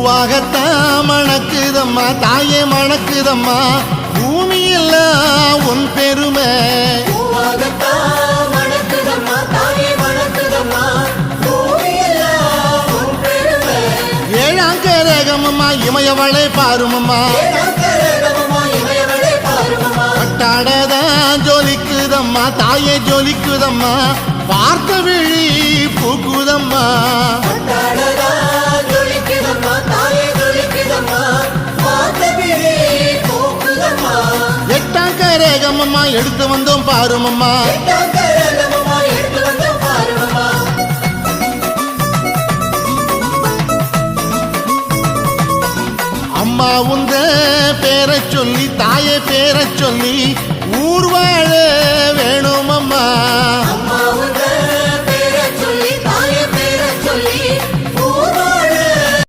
பூவாகத்தான் மணக்குதம்மா தாயே மணக்குதம்மா பூமியெல்லாம் உன் பெருமை ஏழாம் கரகமம்மா இமயவளை பாருமம்மா பட்டாடதான் ஜொலிக்குதம்மா தாயே ஜொலிக்குதம்மா பார்த்த விழி பூக்குதம்மா எட்டாம் கரகமம்மா எடுத்து வந்தோம் பாருமம்மா அம்மா உந்த பேரை சொல்லி தாயே பேரை சொல்லி ஊர்வாழ